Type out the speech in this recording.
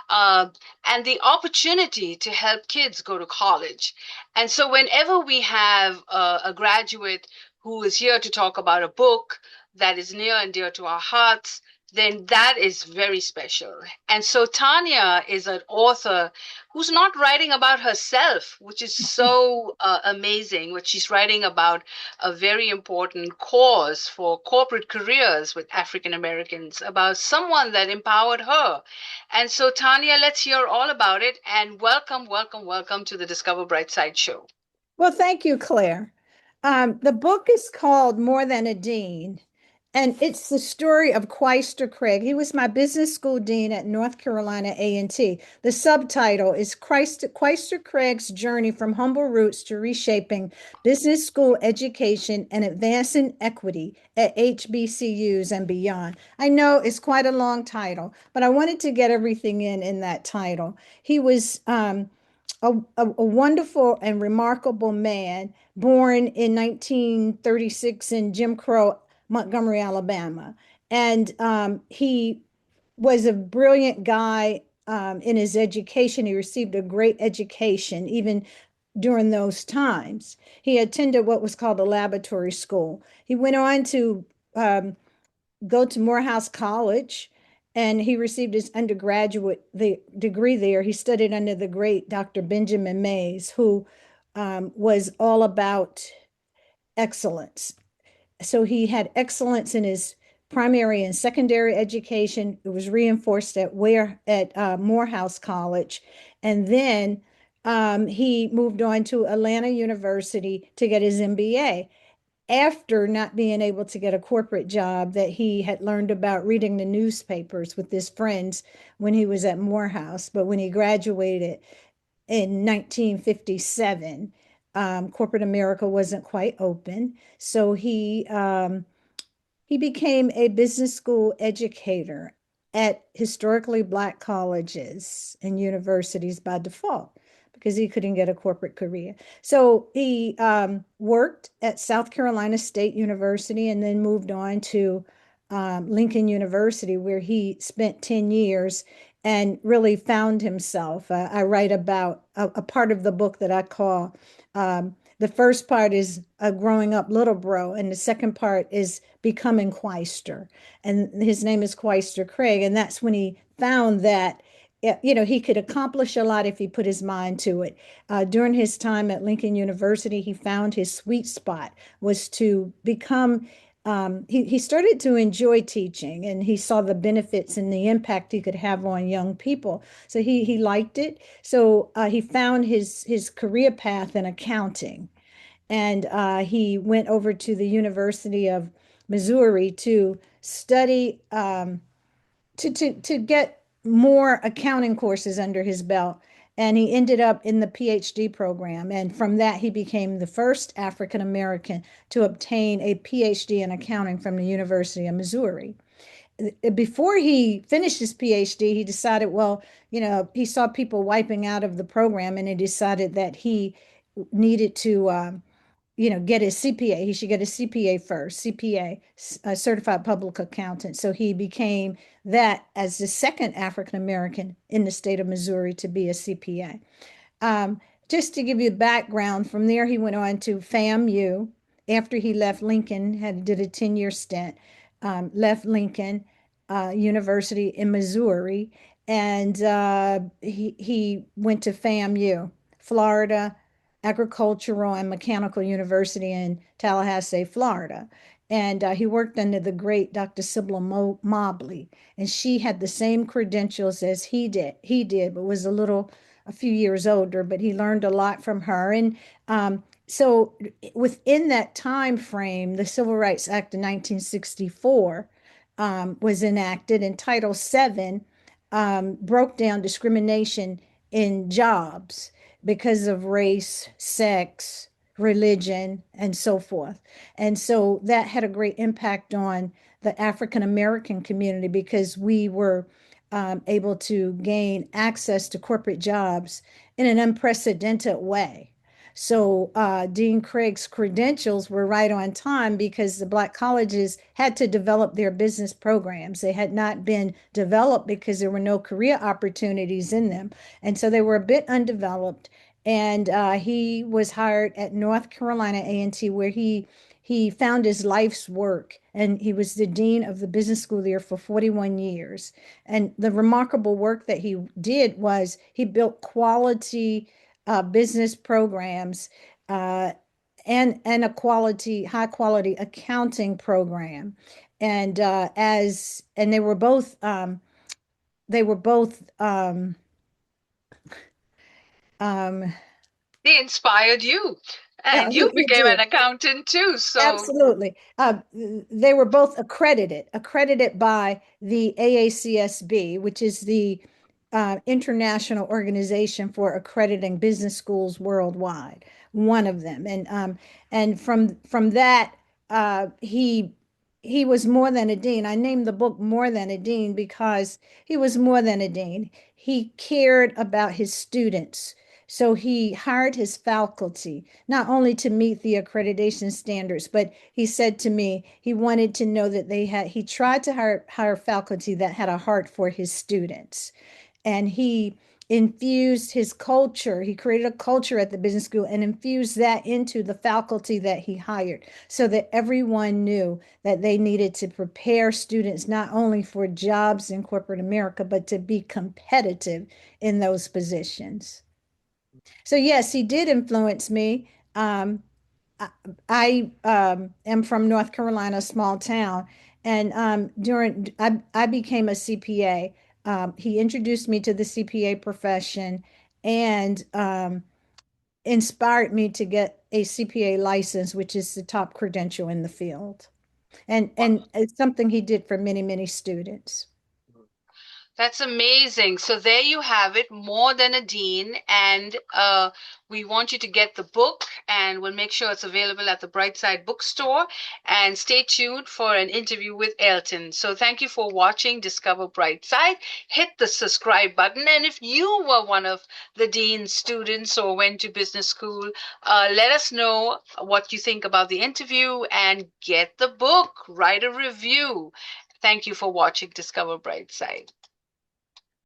uh, and the opportunity to help kids go to college. And so, whenever we have a graduate who is here to talk about a book that is near and dear to our hearts, then that is very special. And so, Tanya is an author who's not writing about herself, which is so amazing, but she's writing about a very important cause for corporate careers with African Americans, about someone that empowered her. And so, Tanya, let's hear all about it. And welcome, welcome, welcome to the Discover Brightside show. Well, thank you, Claire. The book is called More Than a Dean, and it's the story of Quiester Craig. He was my business school dean at North Carolina A&T. The subtitle is Quiester Craig's Journey from Humble Roots to Reshaping Business School Education and Advancing Equity at HBCUs and Beyond. I know it's quite a long title, but I wanted to get everything in that title. He was a wonderful and remarkable man born in 1936 in Jim Crow, Montgomery, Alabama. And he was a brilliant guy in his education. He received a great education, even during those times. He attended what was called a laboratory school. He went on to go to Morehouse College, and he received his degree there. He studied under the great Dr. Benjamin Mays, who was all about excellence. So he had excellence in his primary and secondary education. It was reinforced at Morehouse College, and then he moved on to Atlanta University to get his MBA after not being able to get a corporate job that he had learned about reading the newspapers with his friends when he was at Morehouse. But when he graduated in 1957, corporate America wasn't quite open. So he became a business school educator at historically Black colleges and universities by default because he couldn't get a corporate career. So he worked at South Carolina State University and then moved on to Lincoln University, where he spent 10 years and really found himself. I write about a part of the book that I call the first part is growing up little bro, and the second part is becoming Quiester. And his name is Quiester Craig. And that's when he found that he could accomplish a lot if he put his mind to it. During his time at Lincoln University, he found his sweet spot was to become. He started to enjoy teaching, and he saw the benefits and the impact he could have on young people. So he liked it. So he found his career path in accounting, and he went over to the University of Missouri to study to get more accounting courses under his belt. And he ended up in the PhD program. And from that, he became the first African American to obtain a PhD in accounting from the University of Missouri. Before he finished his PhD, he decided, well, he saw people wiping out of the program, and he decided that he needed to get his CPA. He should get his CPA first, CPA, a certified public accountant. So he became that as the second African American in the state of Missouri to be a CPA. Just to give you background, from there he went on to FAMU. After he left Lincoln, did a 10-year stint, left Lincoln University in Missouri, and he went to FAMU, Florida Agricultural and Mechanical University in Tallahassee, Florida. And he worked under the great Dr. Sybil Mobley, and she had the same credentials as he did. He did, but was a few years older. But he learned a lot from her. And so, within that time frame, the Civil Rights Act of 1964 was enacted, and Title VII broke down discrimination in jobs because of race, sex, religion, and so forth. And so that had a great impact on the African American community because we were able to gain access to corporate jobs in an unprecedented way. So Dean Craig's credentials were right on time because the Black colleges had to develop their business programs. They had not been developed because there were no career opportunities in them. And so they were a bit undeveloped. And he was hired at North Carolina A&T, where he found his life's work, and he was the dean of the business school there for 41 years. And the remarkable work that he did was he built quality business programs uh, and a high quality accounting program. And they were both um, They inspired you, yeah, and you he became an did. accountant too. So Absolutely. They were both accredited by the AACSB, which is the International Organization for Accrediting Business Schools Worldwide, one of them. And from that, he was more than a dean. I named the book More Than a Dean because he was more than a dean. He cared about his students. So he hired his faculty not only to meet the accreditation standards, but he said to me he wanted to know that he tried to hire faculty that had a heart for his students. And he infused his culture. He created a culture at the business school and infused that into the faculty that he hired so that everyone knew that they needed to prepare students not only for jobs in corporate America, but to be competitive in those positions. So yes, he did influence me. I, I am from North Carolina, a small town, and I became a CPA. He introduced me to the CPA profession and inspired me to get a CPA license, which is the top credential in the field. And it's something he did for many, many students. that's amazing. So there you have it, More Than a Dean. And we want you to get the book, and we'll make sure it's available at the Brightside bookstore. And stay tuned for an interview with Elton. So thank you for watching Discover Brightside. Hit the subscribe button. And if you were one of the Dean's students or went to business school, let us know what you think about the interview and get the book, write a review. Thank you for watching Discover Brightside.